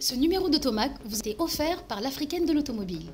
Ce numéro d'Automac vous est offert par l'Africaine de l'automobile.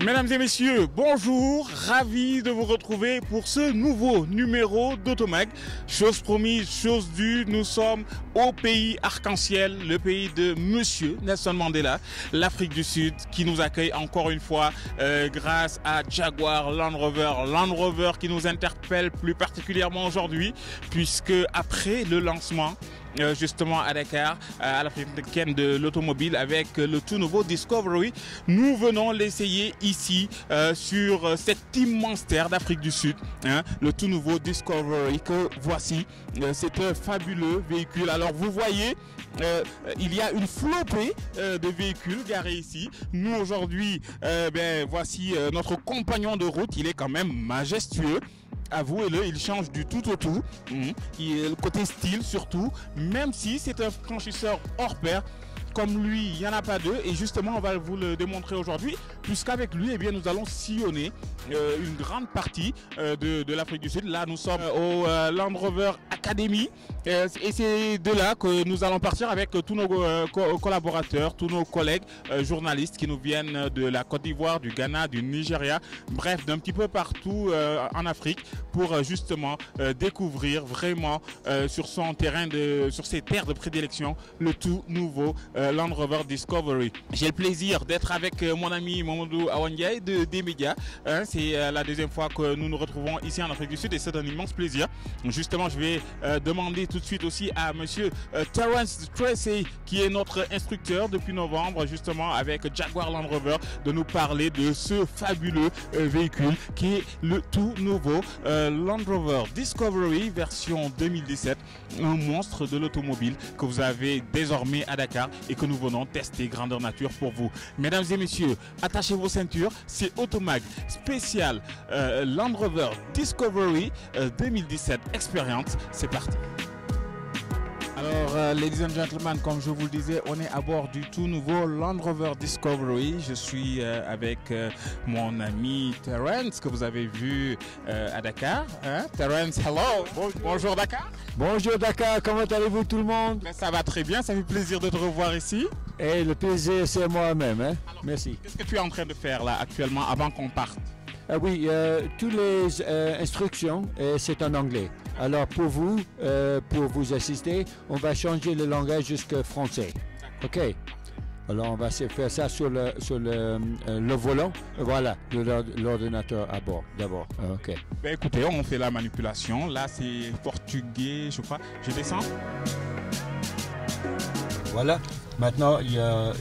Mesdames et messieurs, bonjour, ravi de vous retrouver pour ce nouveau numéro d'Automac. Chose promise, chose due, nous sommes au pays arc-en-ciel, le pays de Monsieur Nelson Mandela, l'Afrique du Sud, qui nous accueille encore une fois grâce à Jaguar Land Rover qui nous interpelle plus particulièrement aujourd'hui, puisque après le lancement justement à Dakar, à l'Africaine de l'automobile avec le tout nouveau Discovery. Nous venons l'essayer ici sur cette immense terre d'Afrique du Sud, le tout nouveau Discovery que voici. C'est un fabuleux véhicule. Alors vous voyez, il y a une flopée de véhicules garés ici. Nous aujourd'hui, voici notre compagnon de route. Il est quand même majestueux. Avouez-le, il change du tout au tout. Le côté style surtout, même si c'est un franchisseur hors pair. Comme lui, il n'y en a pas deux. Et justement, on va vous le démontrer aujourd'hui, puisqu'avec lui, nous allons sillonner une grande partie de l'Afrique du Sud. Là, nous sommes au Land Rover Academy. Et c'est de là que nous allons partir avec tous nos collaborateurs, tous nos collègues journalistes qui nous viennent de la Côte d'Ivoire, du Ghana, du Nigeria, bref, d'un petit peu partout en Afrique pour justement découvrir vraiment sur son terrain, sur ses terres de prédilection, le tout nouveau Land Rover Discovery. J'ai le plaisir d'être avec mon ami Mamadou Awandiaye de D-Media. C'est la deuxième fois que nous nous retrouvons ici en Afrique du Sud et c'est un immense plaisir. Justement, je vais demander tout de suite aussi à monsieur Terence Tracy, qui est notre instructeur depuis novembre, justement avec Jaguar Land Rover, de nous parler de ce fabuleux véhicule qui est le tout nouveau Land Rover Discovery version 2017, un monstre de l'automobile que vous avez désormais à Dakar et que nous venons tester grandeur nature pour vous. Mesdames et messieurs, attachez vos ceintures, c'est Automag spécial Land Rover Discovery 2017 Experience, c'est parti. Alors ladies and gentlemen, comme je vous le disais, on est à bord du tout nouveau Land Rover Discovery. Je suis avec mon ami Terence, que vous avez vu à Dakar. Hein? Terence, hello. Bonjour Dakar. Bonjour Dakar, comment allez-vous tout le monde? Ben, ça va très bien, ça fait plaisir de te revoir ici. Et le plaisir, c'est moi-même. Hein? Merci. Qu'est-ce que tu es en train de faire là actuellement avant qu'on parte? Oui, toutes les instructions, c'est en anglais. Alors pour vous assister, on va changer le langage jusqu'à français. OK. Alors on va faire ça sur le volant. Voilà, l'ordinateur à bord d'abord. OK. Ben, écoutez, on fait la manipulation. Là, c'est portugais, je crois. Je descends. Voilà. Maintenant,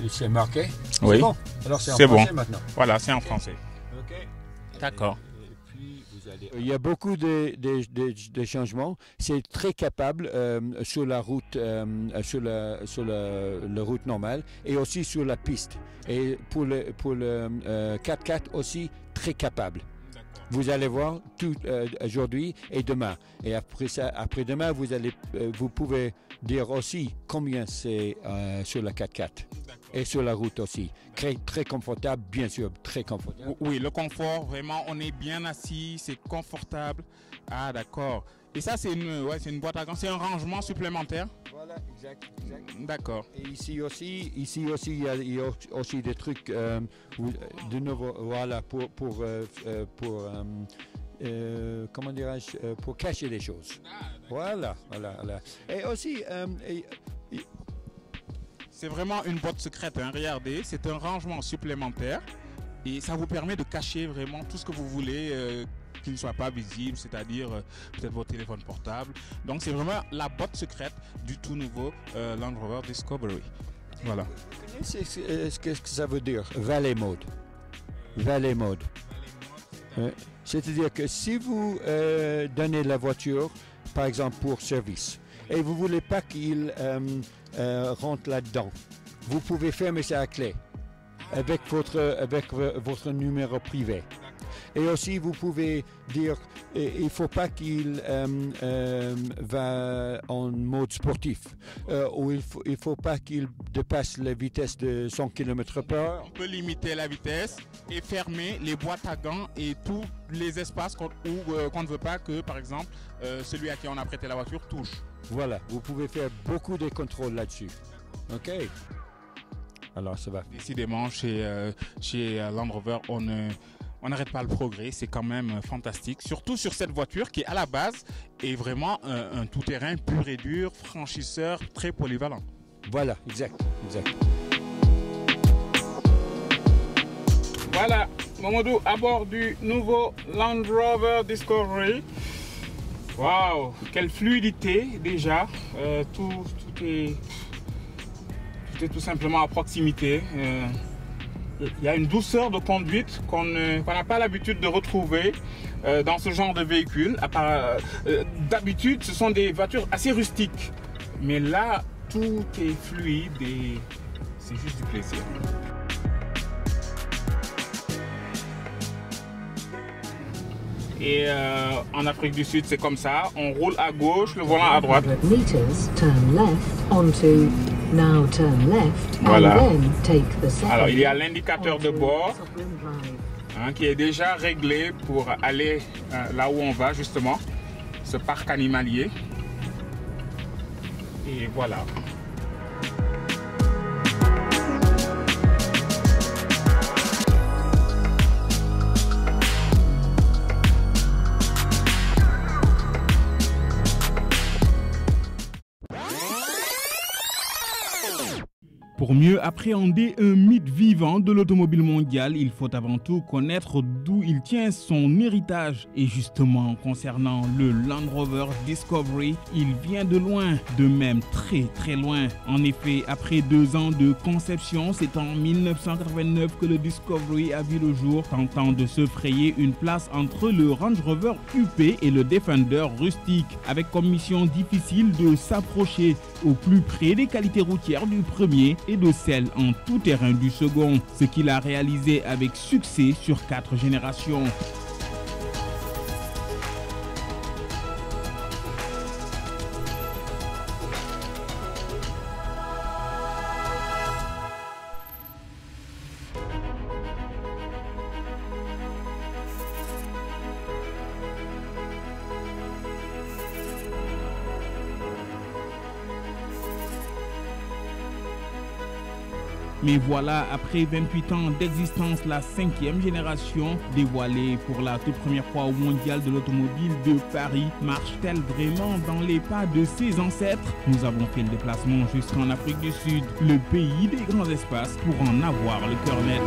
c'est marqué. Oui. C'est bon. Alors c'est en français bon. Maintenant. Voilà, c'est en français. OK. D'accord. Il y a beaucoup de changements. C'est très capable sur la route, sur la route normale et aussi sur la piste. Et pour le 4x4 aussi très capable. Vous allez voir tout aujourd'hui et demain. Et après demain, vous pouvez dire aussi combien c'est sur la 4x4 et sur la route aussi. Très confortable, bien sûr, très confortable. Oui, le confort, vraiment, on est bien assis, c'est confortable. Ah, d'accord. Et ça, c'est une boîte à gants, c'est un rangement supplémentaire. Voilà, exact. D'accord. Et ici aussi, il y a aussi des trucs de nouveau, voilà, pour comment dirais-je, pour cacher les choses. Voilà. Et aussi, c'est vraiment une boîte secrète, hein. Regardez, c'est un rangement supplémentaire et ça vous permet de cacher vraiment tout ce que vous voulez qui ne soit pas visible, c'est-à-dire peut-être votre téléphone portable. Donc c'est vraiment la boîte secrète du tout nouveau Land Rover Discovery. Voilà. Vous connaissez ce que ça veut dire, Valet Mode? Valet Mode. C'est-à-dire que si vous donnez la voiture, par exemple pour service, et vous ne voulez pas qu'il rentre là-dedans, vous pouvez fermer ça à clé avec votre numéro privé. Et aussi, vous pouvez dire il ne faut pas qu'il va en mode sportif ou il faut pas qu'il dépasse la vitesse de 100 km/h. On peut limiter la vitesse et fermer les boîtes à gants et tous les espaces qu'on ne veut pas que, par exemple, celui à qui on a prêté la voiture touche. Voilà, vous pouvez faire beaucoup de contrôles là-dessus. OK. Alors, ça va. Décidément, chez Land Rover, on n'arrête pas le progrès, c'est quand même fantastique, surtout sur cette voiture qui à la base est vraiment un tout-terrain pur et dur, franchisseur, très polyvalent. Voilà, exact. Voilà, Mamadou à bord du nouveau Land Rover Discovery. Waouh, quelle fluidité déjà, tout est tout simplement à proximité. Il y a une douceur de conduite qu'on n'a pas l'habitude de retrouver dans ce genre de véhicule. D'habitude, ce sont des voitures assez rustiques. Mais là, tout est fluide et c'est juste du plaisir. Et en Afrique du Sud, c'est comme ça. On roule à gauche, le volant à droite. Voilà. Alors, il y a l'indicateur de bord qui est déjà réglé pour aller là où on va, justement, ce parc animalier. Et voilà. Pour mieux appréhender un mythe vivant de l'automobile mondiale, il faut avant tout connaître d'où il tient son héritage. Et justement, concernant le Land Rover Discovery, il vient de loin, de même très loin. En effet, après 2 ans de conception, c'est en 1989 que le Discovery a vu le jour, tentant de se frayer une place entre le Range Rover UP et le Defender rustique, avec comme mission difficile de s'approcher au plus près des qualités routières du premier et de celles en tout terrain du second, ce qu'il a réalisé avec succès sur 4 générations. Mais voilà, après 28 ans d'existence, la 5e génération, dévoilée pour la toute première fois au Mondial de l'automobile de Paris, marche-t-elle vraiment dans les pas de ses ancêtres? Nous avons fait le déplacement jusqu'en Afrique du Sud, le pays des grands espaces, pour en avoir le cœur net.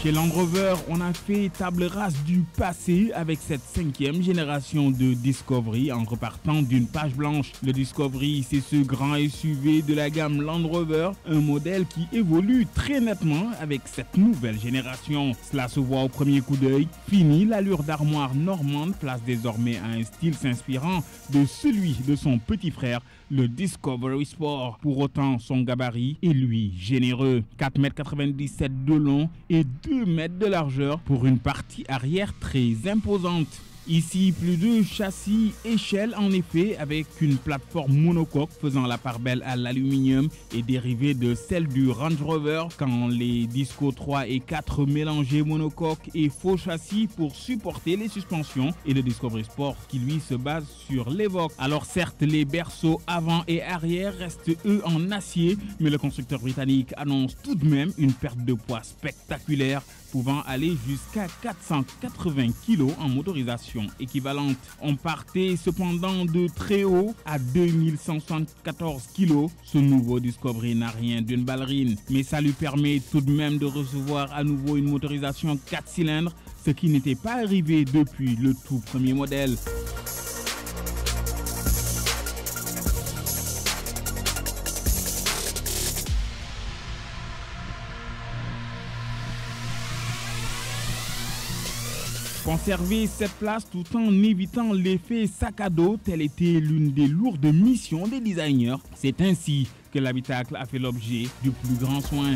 Chez Land Rover, on a fait table rase du passé avec cette 5e génération de Discovery en repartant d'une page blanche. Le Discovery, c'est ce grand SUV de la gamme Land Rover, un modèle qui évolue très nettement avec cette nouvelle génération. Cela se voit au premier coup d'œil. Fini l'allure d'armoire normande, place désormais à un style s'inspirant de celui de son petit frère, le Discovery Sport. Pour autant, son gabarit est lui généreux. 4,97 m de long et 2 mètres de largeur pour une partie arrière très imposante. Ici, plus de châssis échelle en effet, avec une plateforme monocoque faisant la part belle à l'aluminium et dérivée de celle du Range Rover, quand les Disco 3 et 4 mélangeaient monocoque et faux châssis pour supporter les suspensions, et le Discovery Sport qui lui se base sur l'Evoque. Alors certes, les berceaux avant et arrière restent eux en acier, mais le constructeur britannique annonce tout de même une perte de poids spectaculaire, pouvant aller jusqu'à 480 kg en motorisation équivalente. On partait cependant de très haut à 2174 kg. Ce nouveau Discovery n'a rien d'une ballerine, mais ça lui permet tout de même de recevoir à nouveau une motorisation 4 cylindres, ce qui n'était pas arrivé depuis le tout premier modèle. Conserver cette place tout en évitant l'effet sac à dos, telle était l'une des lourdes missions des designers. C'est ainsi que l'habitacle a fait l'objet du plus grand soin.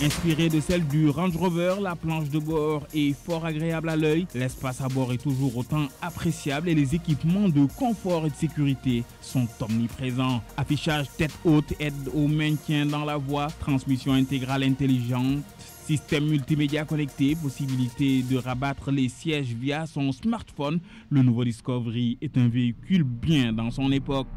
Inspirée de celle du Range Rover, la planche de bord est fort agréable à l'œil. L'espace à bord est toujours autant appréciable et les équipements de confort et de sécurité sont omniprésents. Affichage tête haute aide au maintien dans la voie, transmission intégrale intelligente, système multimédia connecté, possibilité de rabattre les sièges via son smartphone. Le nouveau Discovery est un véhicule bien dans son époque.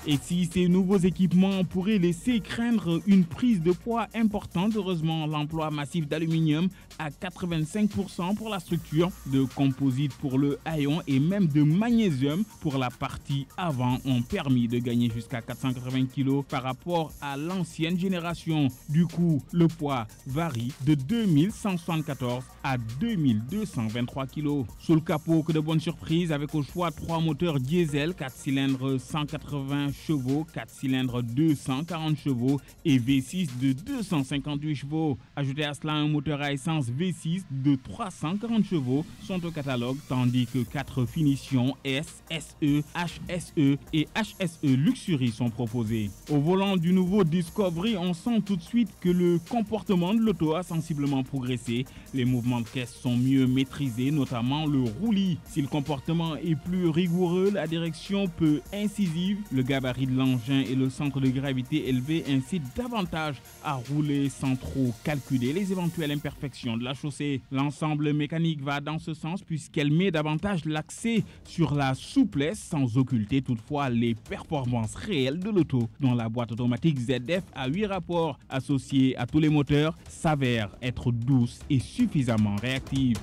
Et si ces nouveaux équipements pourraient laisser craindre une prise de poids importante, heureusement l'emploi massif d'aluminium à 85% pour la structure, de composite pour le haillon et même de magnésium pour la partie avant ont permis de gagner jusqu'à 480 kg par rapport à l'ancienne génération. Du coup, le poids varie de 2174 à 2223 kg. Sous le capot, que de bonnes surprises avec au choix 3 moteurs diesel, 4 cylindres 180 chevaux, 4 cylindres 240 chevaux et V6 de 258 chevaux. Ajoutez à cela un moteur à essence V6 de 340 chevaux sont au catalogue, tandis que 4 finitions S, SE, HSE et HSE Luxury sont proposées. Au volant du nouveau Discovery, on sent tout de suite que le comportement de l'auto a sensiblement progressé. Les mouvements de caisse sont mieux maîtrisés, notamment le roulis. Si le comportement est plus rigoureux, la direction peu incisive, le gabarit gabarit de l'engin et le centre de gravité élevé incitent davantage à rouler sans trop calculer les éventuelles imperfections de la chaussée. L'ensemble mécanique va dans ce sens puisqu'elle met davantage l'accent sur la souplesse sans occulter toutefois les performances réelles de l'auto, dont la boîte automatique ZF à 8 rapports associée à tous les moteurs s'avère être douce et suffisamment réactive.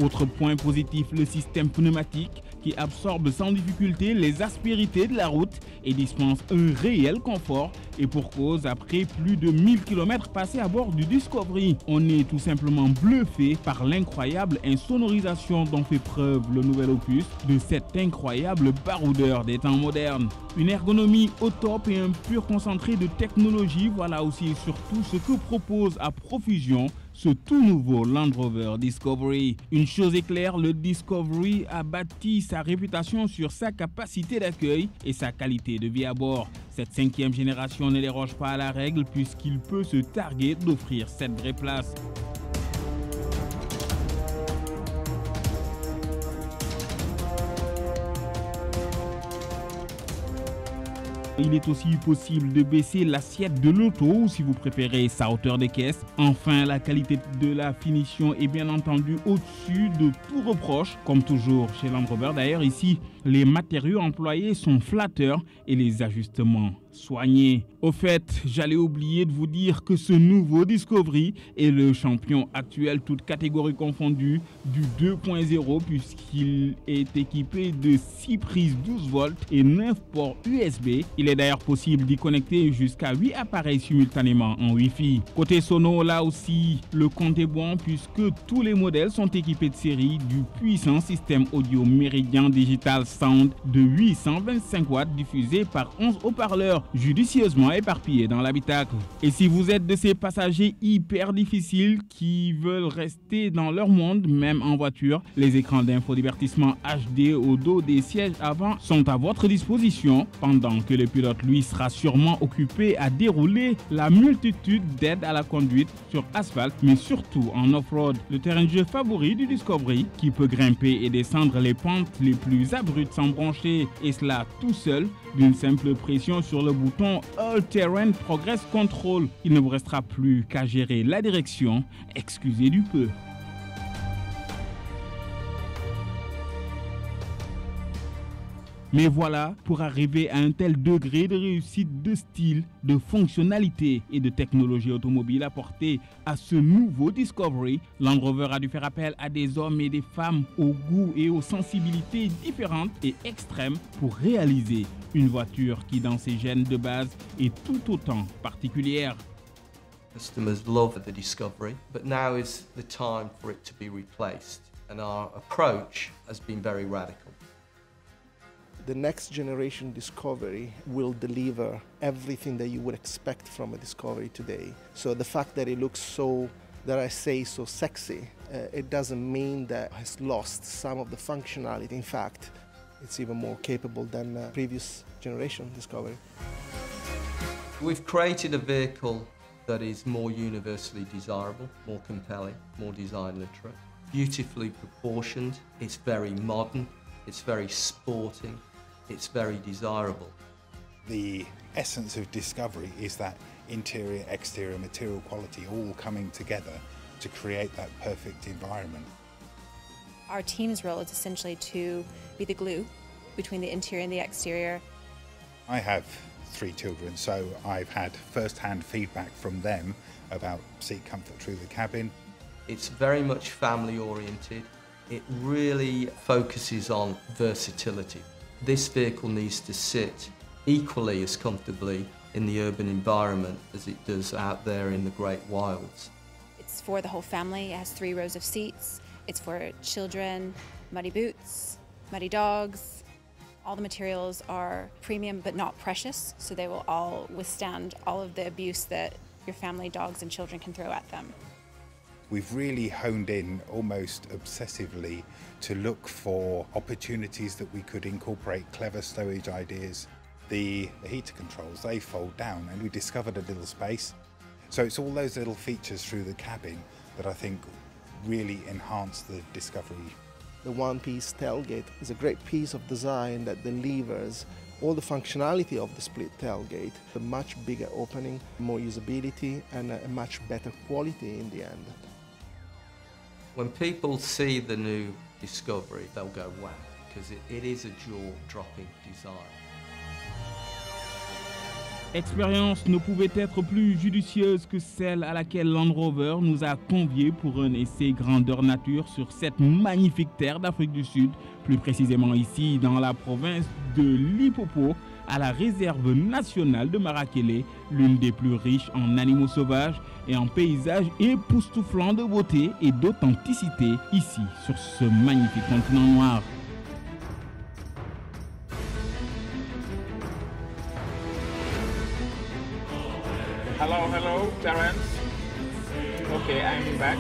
Autre point positif, le système pneumatique qui absorbe sans difficulté les aspérités de la route et dispense un réel confort, et pour cause, après plus de 1000 km passés à bord du Discovery. On est tout simplement bluffé par l'incroyable insonorisation dont fait preuve le nouvel opus de cet incroyable baroudeur des temps modernes. Une ergonomie au top et un pur concentré de technologie, voilà aussi et surtout ce que propose à profusion ce tout nouveau Land Rover Discovery. Une chose est claire, le Discovery a bâti sa réputation sur sa capacité d'accueil et sa qualité de vie à bord. Cette 5e génération ne déroge pas à la règle puisqu'il peut se targuer d'offrir cette vraie place. Il est aussi possible de baisser l'assiette de l'auto ou si vous préférez sa hauteur de caisse. Enfin, la qualité de la finition est bien entendu au-dessus de tout reproche, comme toujours chez Land Rover. D'ailleurs, ici, les matériaux employés sont flatteurs et les ajustements soignés. Au fait, j'allais oublier de vous dire que ce nouveau Discovery est le champion actuel, toutes catégories confondues, du 2.0 puisqu'il est équipé de 6 prises 12 volts et 9 ports USB. Il est d'ailleurs possible d'y connecter jusqu'à 8 appareils simultanément en Wi-Fi. Côté sono, là aussi, le compte est bon puisque tous les modèles sont équipés de série du puissant système audio Meridian Digital Sound de 825 watts diffusé par 11 haut-parleurs judicieusement éparpillés dans l'habitacle. Et si vous êtes de ces passagers hyper difficiles qui veulent rester dans leur monde, même en voiture, les écrans d'infodivertissement HD au dos des sièges avant sont à votre disposition, pendant que le pilote, lui, sera sûrement occupé à dérouler la multitude d'aides à la conduite sur asphalte, mais surtout en off-road, le terrain de jeu favori du Discovery, qui peut grimper et descendre les pentes les plus abruptes sans broncher, et cela tout seul, d'une simple pression sur le bouton All Terrain Progress Control. Il ne vous restera plus qu'à gérer la direction, excusez du peu. Mais voilà, pour arriver à un tel degré de réussite de style, de fonctionnalité et de technologie automobile apportée à ce nouveau Discovery, Land Rover a dû faire appel à des hommes et des femmes aux goûts et aux sensibilités différentes et extrêmes pour réaliser une voiture qui, dans ses gènes de base, est tout autant particulière. Customers love the Discovery, but now is the time for it to be replaced, and our approach has been very radical. The next generation Discovery will deliver everything that you would expect from a Discovery today. So the fact that it looks so, that I say, so sexy, it doesn't mean that it has lost some of the functionality. In fact, it's even more capable than previous generation Discovery. We've created a vehicle that is more universally desirable, more compelling, more design literate, beautifully proportioned, it's very modern, it's very sporting, it's very desirable. The essence of Discovery is that interior, exterior, material quality all coming together to create that perfect environment. Our team's role is essentially to be the glue between the interior and the exterior. I have 3 children, so I've had first-hand feedback from them about seat comfort through the cabin. It's very much family-oriented. It really focuses on versatility. This vehicle needs to sit equally as comfortably in the urban environment as it does out there in the great wilds. It's for the whole family. It has 3 rows of seats. It's for children, muddy boots, muddy dogs. All the materials are premium but not precious, so they will all withstand all of the abuse that your family, dogs, and children can throw at them. We've really honed in almost obsessively to look for opportunities that we could incorporate clever stowage ideas. The heater controls, they fold down, and we discovered a little space. So it's all those little features through the cabin that I think really enhance the Discovery. The one-piece tailgate is a great piece of design that delivers all the functionality of the split tailgate, a much bigger opening, more usability, and a much better quality in the end. When people see the new Discovery, they'll go, wow, because it is a jaw-dropping design. Expérience ne pouvait être plus judicieuse que celle à laquelle Land Rover nous a conviés pour un essai grandeur nature sur cette magnifique terre d'Afrique du Sud, plus précisément ici dans la province de Limpopo, à la réserve nationale de Marakele, l'une des plus riches en animaux sauvages et en paysages époustouflants de beauté et d'authenticité ici sur ce magnifique continent noir. Hello, Terence. Okay, I'm back.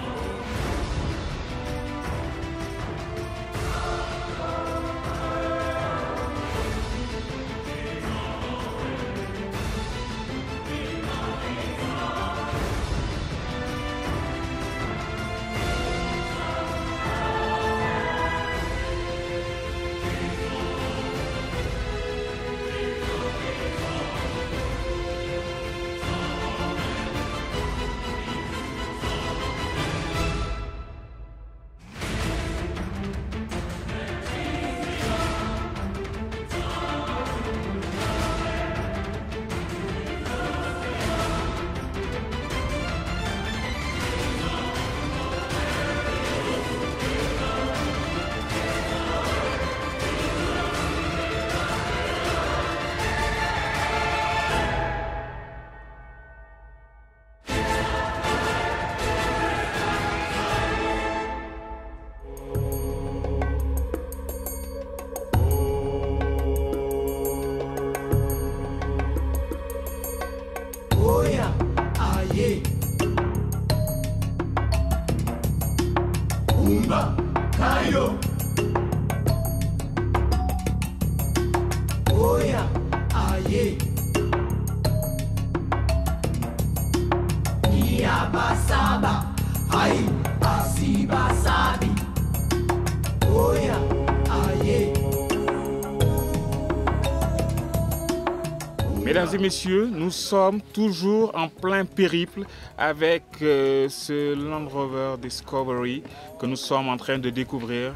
Mesdames et messieurs, nous sommes toujours en plein périple avec ce Land Rover Discovery que nous sommes en train de découvrir.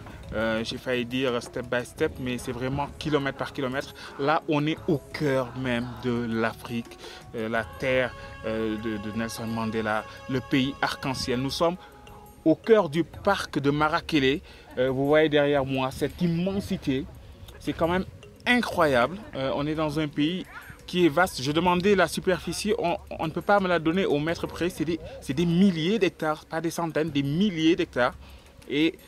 J'ai failli dire step by step, mais c'est vraiment kilomètre par kilomètre. Là, on est au cœur même de l'Afrique, la terre de Nelson Mandela, le pays arc-en-ciel. Nous sommes au cœur du parc de Marakele. Vous voyez derrière moi cette immensité. C'est quand même incroyable. On est dans un pays qui est vaste. Je demandais la superficie, on ne peut pas me la donner au mètre près. C'est des milliers d'hectares, pas des centaines, des milliers d'hectares. Et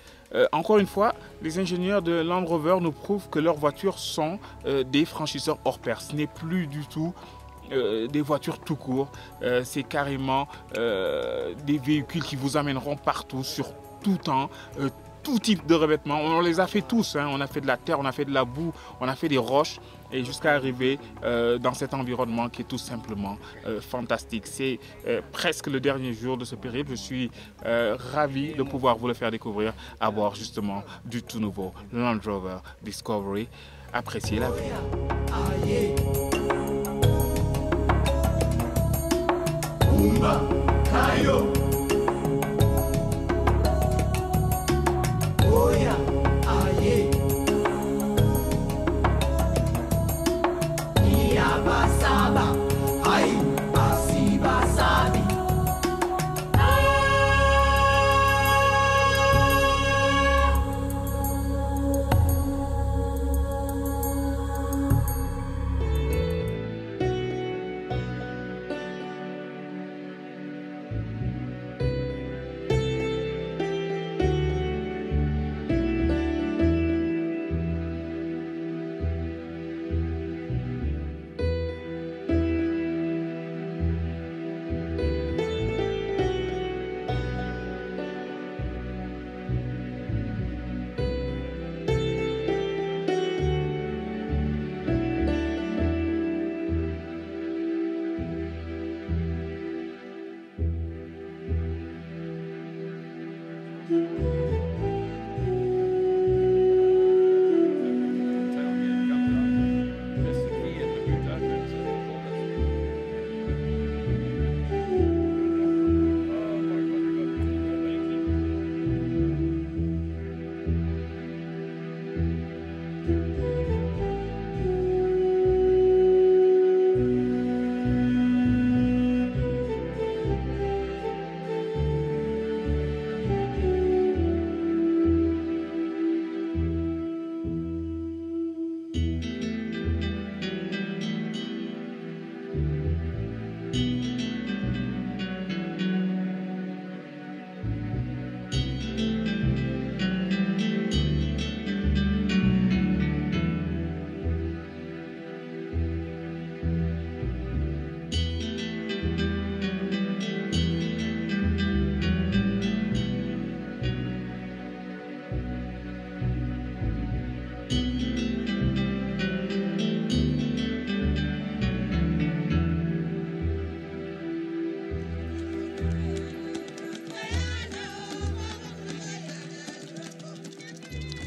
encore une fois, les ingénieurs de Land Rover nous prouvent que leurs voitures sont des franchisseurs hors pair. Ce n'est plus du tout des voitures tout court. C'est carrément des véhicules qui vous amèneront partout, sur tout temps, tout type de revêtement. On les a fait tous, hein. On a fait de la terre, on a fait de la boue, on a fait des roches, et jusqu'à arriver dans cet environnement qui est tout simplement fantastique. C'est presque le dernier jour de ce périple. Je suis ravi de pouvoir vous le faire découvrir à bord justement du tout nouveau Land Rover Discovery. Appréciez la vie.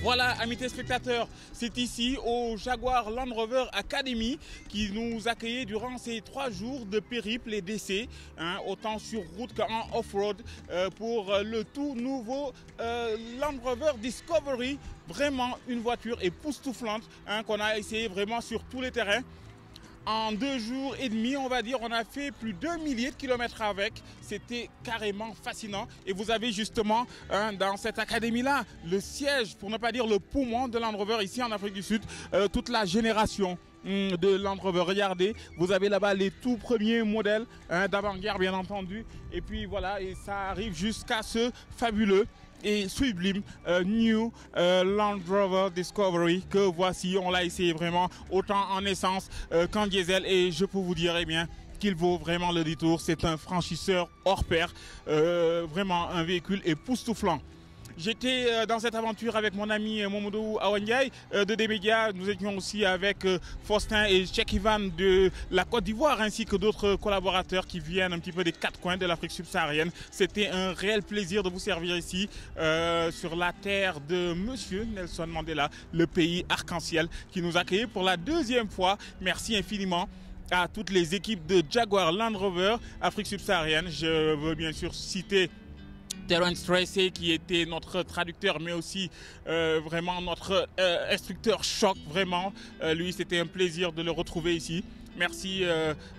Voilà, amis téléspectateurs, c'est ici au Jaguar Land Rover Academy qui nous accueillait durant ces 3 jours de périple et d'essai, autant sur route qu'en off-road, pour le tout nouveau Land Rover Discovery. Vraiment une voiture époustouflante qu'on a essayé vraiment sur tous les terrains. En 2 jours et demi, on va dire, on a fait plus de milliers de kilomètres avec. C'était carrément fascinant. Et vous avez justement dans cette académie-là le siège, pour ne pas dire le poumon de Land Rover ici en Afrique du Sud, toute la génération de Land Rover. Regardez, vous avez là-bas les tout premiers modèles d'avant-guerre, bien entendu. Et puis voilà, et ça arrive jusqu'à ce fabuleux et sublime New Land Rover Discovery que voici. On l'a essayé vraiment autant en essence qu'en diesel, et je peux vous dire qu'il vaut vraiment le détour. C'est un franchisseur hors pair, vraiment un véhicule époustouflant. J'étais dans cette aventure avec mon ami Momodou Awandiaï de D-Media. Nous étions aussi avec Faustin et Cheikh Ivan de la Côte d'Ivoire, ainsi que d'autres collaborateurs qui viennent un petit peu des 4 coins de l'Afrique subsaharienne. C'était un réel plaisir de vous servir ici sur la terre de Monsieur Nelson Mandela, le pays arc-en-ciel qui nous accueille pour la 2e fois. Merci infiniment à toutes les équipes de Jaguar Land Rover Afrique subsaharienne. Je veux bien sûr citer Terence Tracy qui était notre traducteur, mais aussi vraiment notre instructeur choc, vraiment. Lui, c'était un plaisir de le retrouver ici. Merci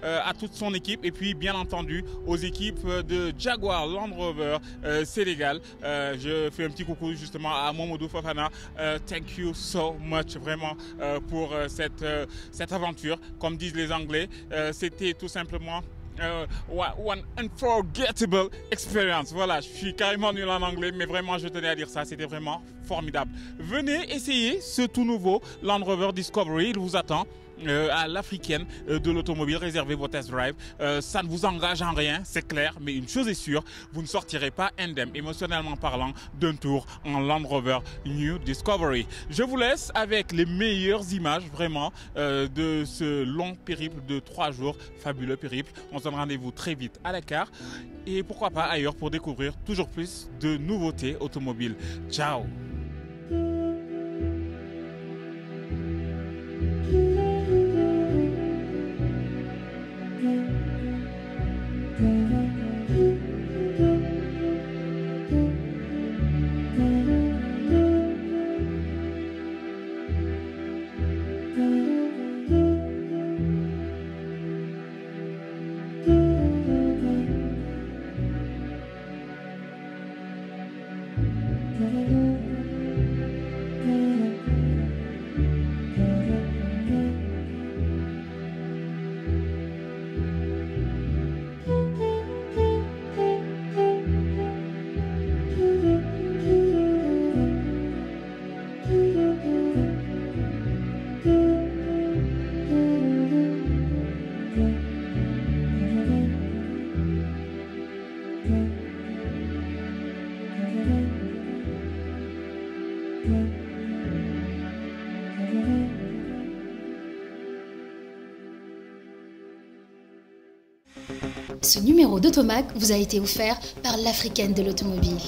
à toute son équipe, et puis bien entendu aux équipes de Jaguar Land Rover Sénégal. Je fais un petit coucou justement à Momodou Fofana. Thank you so much vraiment pour cette aventure. Comme disent les Anglais, c'était tout simplement one unforgettable experience. Voilà, je suis carrément nul en anglais, mais vraiment je tenais à dire ça, c'était vraiment formidable. Venez essayer ce tout nouveau Land Rover Discovery, il vous attend à l'Africaine de l'automobile. Réservez vos test drive, ça ne vous engage en rien, c'est clair, mais une chose est sûre, vous ne sortirez pas indemne, émotionnellement parlant, d'un tour en Land Rover New Discovery. Je vous laisse avec les meilleures images vraiment de ce long périple de 3 jours, fabuleux périple. On se donne rendez-vous très vite à l'écart et pourquoi pas ailleurs pour découvrir toujours plus de nouveautés automobiles. Ciao. Ce numéro d'Automac vous a été offert par l'Africaine de l'automobile.